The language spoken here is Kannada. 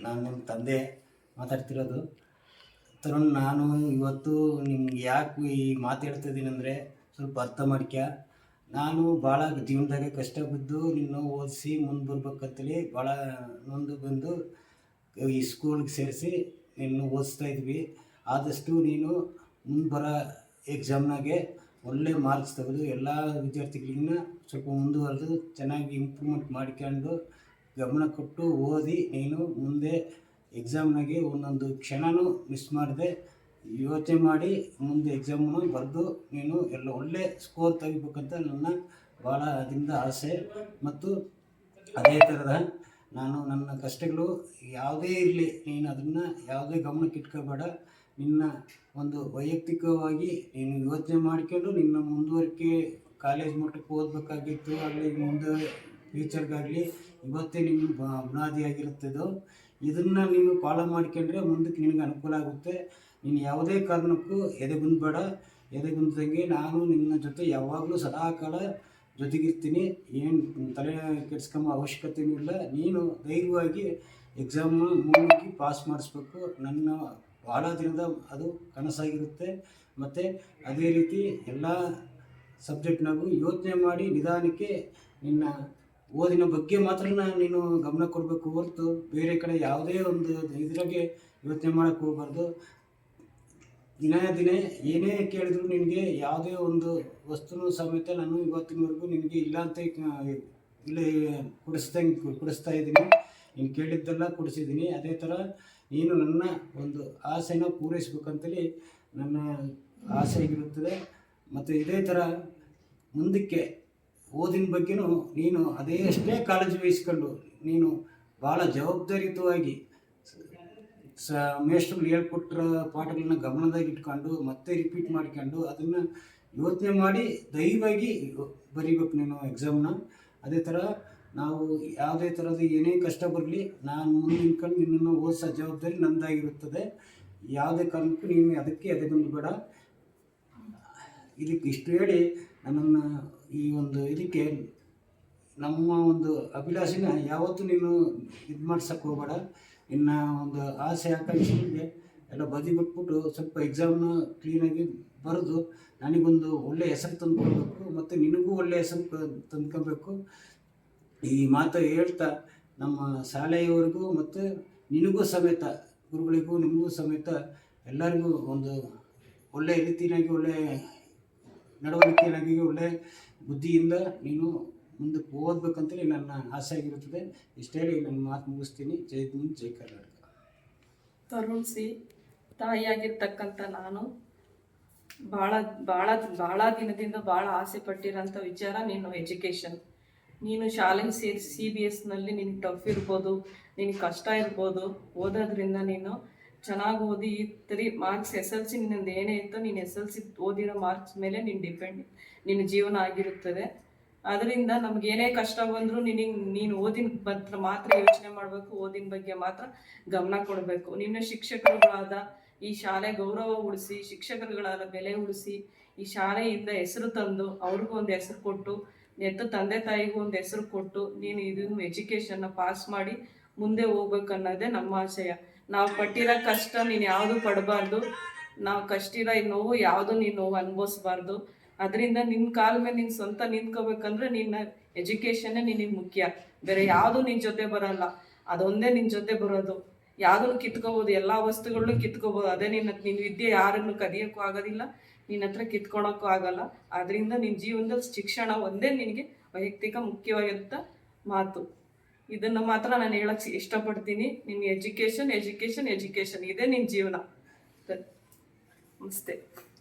ನಾನು ನಿಮ್ಮ ತಂದೆ ಮಾತಾಡ್ತಿರೋದು. ತರುಣ್, ನಾನು ಇವತ್ತು ನಿಮ್ಗೆ ಯಾಕೆ ಈ ಮಾತು ಹೇಳ್ತಿದ್ದೀನಿ ಅಂದರೆ ಸ್ವಲ್ಪ ಅರ್ಥ ಮಾಡ್ಕ್ಯ. ನಾನು ಭಾಳ ಜೀವನದಾಗೆ ಕಷ್ಟ ಬಿದ್ದು ನಿನ್ನ ಓದಿಸಿ ಮುಂದೆ ಬರ್ಬೇಕಂತೇಳಿ ಭಾಳ ನೊಂದು ಬಂದು ಈ ಸ್ಕೂಲ್ಗೆ ಸೇರಿಸಿ ನಿನ್ನ ಓದಿಸ್ತಾ ಇದ್ವಿ. ಆದಷ್ಟು ನೀನು ಮುಂದೆ ಬರೋ ಎಕ್ಸಾಮ್ನಾಗೆ ಒಳ್ಳೆ ಮಾರ್ಕ್ಸ್ ತೆಗೆದು ಎಲ್ಲ ವಿದ್ಯಾರ್ಥಿಗಳಿಗಿನ್ನ ಸ್ವಲ್ಪ ಮುಂದುವರೆದು ಚೆನ್ನಾಗಿ ಇಂಪ್ರೂವ್ಮೆಂಟ್ ಮಾಡ್ಕೊಂಡು ಗಮನ ಕೊಟ್ಟು ಓದಿ ನೀನು ಮುಂದೆ ಎಕ್ಸಾಮ್ನಾಗೆ ಒಂದೊಂದು ಕ್ಷಣನೂ ಮಿಸ್ ಮಾಡದೆ ಯೋಚನೆ ಮಾಡಿ ಮುಂದೆ ಎಕ್ಸಾಮನ್ನು ಬರೆದು ನೀನು ಎಲ್ಲ ಒಳ್ಳೆ ಸ್ಕೋರ್ ತೆಗಿಬೇಕಂತ ನನ್ನ ಭಾಳ ಅದರಿಂದ ಆಸೆ. ಮತ್ತು ಅದೇ ಥರದ ನಾನು ನನ್ನ ಕಷ್ಟಗಳು ಯಾವುದೇ ಇರಲಿ ನೀನು ಅದನ್ನು ಯಾವುದೇ ಗಮನಕ್ಕೆ ಇಟ್ಕೋಬೇಡ. ನಿನ್ನ ಒಂದು ವೈಯಕ್ತಿಕವಾಗಿ ನೀನು ಯೋಚನೆ ಮಾಡ್ಕೊಂಡು ನಿನ್ನ ಮುಂದುವರಿಕೆ ಕಾಲೇಜ್ ಮಟ್ಟಕ್ಕೆ ಓದಬೇಕಾಗಿತ್ತು ಆಗಲಿ ಮುಂದೆ ಫ್ಯೂಚರ್ಗಾಗಲಿ ಇವತ್ತೇ ನಿನ್ನ ಬುನಾದಿಯಾಗಿರುತ್ತದೋ ಇದನ್ನು ನೀನು ಫಾಲೋ ಮಾಡ್ಕೊಂಡ್ರೆ ಮುಂದಕ್ಕೆ ನಿನಗೆ ಅನುಕೂಲ ಆಗುತ್ತೆ. ನೀನು ಯಾವುದೇ ಕಾರಣಕ್ಕೂ ಎದೆಗುಂದಬೇಡ. ಎದೆಗುಂದಂಗೆ ನಾನು ನಿನ್ನ ಜೊತೆ ಯಾವಾಗಲೂ ಸದಾಕಾಲ ಜೊತೆಗಿರ್ತೀನಿ. ಏನು ತಲೆ ಕೆಡಿಸ್ಕೊಂಬ ಅವಶ್ಯಕತೆಯೂ ಇಲ್ಲ. ನೀನು ಧೈರ್ಯವಾಗಿ ಎಕ್ಸಾಮ್ನ ಮುನ್ನುಗ್ಗಿ ಪಾಸ್ ಮಾಡಿಸ್ಬೇಕು. ನನ್ನ ಭಾಳ ದಿನದ ಅದು ಕನಸಾಗಿರುತ್ತೆ. ಮತ್ತು ಅದೇ ರೀತಿ ಎಲ್ಲ ಸಬ್ಜೆಕ್ಟ್ನಾಗೂ ಯೋಚನೆ ಮಾಡಿ ನಿಧಾನಕ್ಕೆ ನಿನ್ನ ಓದಿನ ಬಗ್ಗೆ ಮಾತ್ರ ನೀನು ಗಮನ ಕೊಡಬೇಕು ಹೊರತು ಬೇರೆ ಕಡೆ ಯಾವುದೇ ಒಂದು ಇದ್ರಾಗೆ ಯೋಚನೆ ಮಾಡೋಕ್ಕೆ ಹೋಗಬಾರ್ದು. ದಿನೇ ಏನೇ ಕೇಳಿದ್ರು ನಿನಗೆ ಯಾವುದೇ ಒಂದು ವಸ್ತುನೂ ಸಮೇತ ನಾನು ಇವತ್ತಿನವರೆಗೂ ನಿನಗೆ ಇಲ್ಲ ಅಂತ ಇಲ್ಲ ಕೊಡಿಸ್ತಾ ಇದ್ದೀನಿ. ನೀನು ಕೇಳಿದ್ದೆಲ್ಲ ಕೊಡಿಸಿದ್ದೀನಿ. ಅದೇ ಥರ ನೀನು ನನ್ನ ಒಂದು ಆಸೆನ ಪೂರೈಸ್ಬೇಕಂತೇಳಿ ನನ್ನ ಆಸೆ ಆಗಿರುತ್ತದೆ. ಮತ್ತು ಇದೇ ಥರ ಮುಂದಕ್ಕೆ ಓದಿನ ಬಗ್ಗೆನೂ ನೀನು ಅಷ್ಟೇ ಕಾಳಜಿ ವಹಿಸ್ಕೊಂಡು ನೀನು ಭಾಳ ಜವಾಬ್ದಾರಿಯುತವಾಗಿ ಮೇಷ್ಟ್ರುಗಳು ಹೇಳ್ಕೊಟ್ಟಿರೋ ಪಾಠಗಳನ್ನ ಗಮನದಾಗ ಇಟ್ಕೊಂಡು ಮತ್ತೆ ರಿಪೀಟ್ ಮಾಡ್ಕೊಂಡು ಅದನ್ನು ಯೋಚನೆ ಮಾಡಿ ಧೈರ್ಯವಾಗಿ ಬರೀಬೇಕು ನೀನು ಎಕ್ಸಾಮ್ನ. ಅದೇ ಥರ ನಾವು ಯಾವುದೇ ಥರದ ಏನೇ ಕಷ್ಟ ಬರಲಿ ನಾನು ಮುಂದೆ ನಿಂತ್ಕೊಂಡು ನಿನ್ನನ್ನು ಓದಿಸೋ ಜವಾಬ್ದಾರಿ ನನ್ನದಾಗಿರುತ್ತದೆ. ಯಾವುದೇ ಕಾರಣಕ್ಕೂ ನೀನು ಅದಕ್ಕೆ ಎದೆಗುಂದಬೇಡ. ಇದಕ್ಕೆ ಇಷ್ಟು ಹೇಳಿ ನನ್ನನ್ನು ಈ ಒಂದು ಇದಕ್ಕೆ ನಮ್ಮ ಒಂದು ಅಭಿಲಾಷೆನ ಯಾವತ್ತೂ ನೀನು ಇದು ಮಾಡ್ಸೋಕ್ಕೆ ಹೋಗಬೇಡ. ನಿನ್ನ ಒಂದು ಆಸೆ ಆಕಾಂಕ್ಷೆಗಳಿಗೆ ಎಲ್ಲ ಬದಿಬಿಟ್ಬಿಟ್ಟು ಸ್ವಲ್ಪ ಎಕ್ಸಾಮ್ನ ಕ್ಲೀನಾಗಿ ಬರೆದು ನನಗೊಂದು ಒಳ್ಳೆಯ ಹೆಸರು ತಂದುಕೊಳ್ಬೇಕು ಮತ್ತು ನಿನಗೂ ಒಳ್ಳೆಯ ಹೆಸರು ತಂದ್ಕೊಬೇಕು. ಈ ಮಾತು ಹೇಳ್ತಾ ನಮ್ಮ ಶಾಲೆಯವರಿಗೂ ಮತ್ತು ನಿನಗೂ ಸಮೇತ ಗುರುಗಳಿಗೂ ನಿಮಗೂ ಸಮೇತ ಎಲ್ಲರಿಗೂ ಒಂದು ಒಳ್ಳೆಯ ರೀತಿಯಾಗಿ ಒಳ್ಳೆಯ ನಡವಳಿಕೆಯಾಗಿ ಒಳ್ಳೆ ಬುದ್ಧಿಯಿಂದ ನೀನು ಮುಂದಕ್ಕೆ ಓದಬೇಕಂತೇಳಿ ನನ್ನ ಆಸೆ ಆಗಿರುತ್ತದೆ. ಇಷ್ಟು ಹೇಳಿ ನನ್ನ ಮಾತು ಮುಗಿಸ್ತೀನಿ. ಜೈ ಹಿಂದ್, ಜೈ ಕರ್ನಾಟಕ. ತರುಣ್ ಸಿ, ತಾಯಿಯಾಗಿರ್ತಕ್ಕಂಥ ನಾನು ಭಾಳ ಭಾಳ ಭಾಳ ದಿನದಿಂದ ಭಾಳ ಆಸೆ ಪಟ್ಟಿರೋಂಥ ವಿಚಾರ ನೀನು ಎಜುಕೇಷನ್. ನೀನು ಶಾಲೆಗೆ ಸೇರಿ CBSನಲ್ಲಿ ನಿನಗೆ ಟಫ್ ಇರ್ಬೋದು, ನಿನಗೆ ಕಷ್ಟ ಇರ್ಬೋದು. ಓದೋದ್ರಿಂದ ನೀನು ಚೆನ್ನಾಗಿ ಓದಿ ಈ ಥರ ಮಾರ್ಕ್ಸ್ SLC ನಿನ್ನದು ಏನೇ ಇತ್ತು ನೀನು SLC ಓದಿರೋ ಮಾರ್ಕ್ಸ್ ಮೇಲೆ ನಿನ್ನ ಜೀವನ ಆಗಿರುತ್ತದೆ. ಅದರಿಂದ ನಮಗೇನೇ ಕಷ್ಟ ಬಂದರೂ ನೀನು ಓದಿನ ಮಾತ್ರ ಯೋಚನೆ ಮಾಡಬೇಕು. ಓದಿನ ಬಗ್ಗೆ ಮಾತ್ರ ಗಮನ ಕೊಡಬೇಕು. ನಿನ್ನ ಶಿಕ್ಷಕರುಗಳಾದ ಈ ಶಾಲೆ ಗೌರವ ಉಳಿಸಿ, ಶಿಕ್ಷಕರುಗಳಾದ ಬೆಲೆ ಉಳಿಸಿ, ಈ ಶಾಲೆಯಿಂದ ಹೆಸರು ತಂದು ಅವ್ರಿಗೂ ಒಂದು ಹೆಸರು ಕೊಟ್ಟು, ತಂದೆ ತಾಯಿಗೂ ಒಂದು ಹೆಸರು ಕೊಟ್ಟು ನೀನು ಇದನ್ನು ಎಜುಕೇಷನ್ನ ಪಾಸ್ ಮಾಡಿ ಮುಂದೆ ಹೋಗ್ಬೇಕನ್ನೋದೇ ನಮ್ಮ ಆಶಯ. ನಾವು ಪಟ್ಟಿರೋ ಕಷ್ಟ ನೀನು ಯಾವುದು ಪಡಬಾರ್ದು. ನಾವು ಕಷ್ಟಿರೋ ನೋವು ಯಾವುದು ನೀನು ನೋವು ಅನುಭವಿಸ್ಬಾರ್ದು. ಅದರಿಂದ ನಿನ್ನ ಕಾಲ ಮೇಲೆ ನೀನು ಸ್ವಂತ ನಿಂತ್ಕೋಬೇಕಂದ್ರೆ ನಿನ್ನ ಎಜುಕೇಷನ್ನೇ ನಿನಗೆ ಮುಖ್ಯ. ಬೇರೆ ಯಾವುದು ನಿನ್ನ ಜೊತೆ ಬರೋಲ್ಲ, ಅದೊಂದೇ ನಿನ್ನ ಜೊತೆ ಬರೋದು. ಯಾವುದನ್ನು ಕಿತ್ಕೋಬೋದು, ಎಲ್ಲ ವಸ್ತುಗಳನ್ನೂ ಕಿತ್ಕೋಬೋದು. ಅದೇ ನಿನ್ನ ವಿದ್ಯೆ ಯಾರನ್ನು ಕದಿಯೋಕ್ಕೂ ಆಗೋದಿಲ್ಲ, ನಿನ್ನ ಹತ್ರ ಕಿತ್ಕೊಳಕ್ಕೂ ಆಗಲ್ಲ. ಆದ್ದರಿಂದ ನಿನ್ನ ಜೀವನದಲ್ಲಿ ಶಿಕ್ಷಣ ಒಂದೇ ನಿನಗೆ ವೈಯಕ್ತಿಕ ಮುಖ್ಯವಾಗಿರುತ್ತ ಮಾತು. ಇದನ್ನು ಮಾತ್ರ ನಾನು ಹೇಳಕ್ಕೆ ಇಷ್ಟಪಡ್ತೀನಿ. ನಿನ್ನ ಎಜುಕೇಷನ್ ಎಜುಕೇಷನ್ ಎಜುಕೇಷನ್ ಇದೇ ನಿನ್ನ ಜೀವನ. ನಮಸ್ತೆ.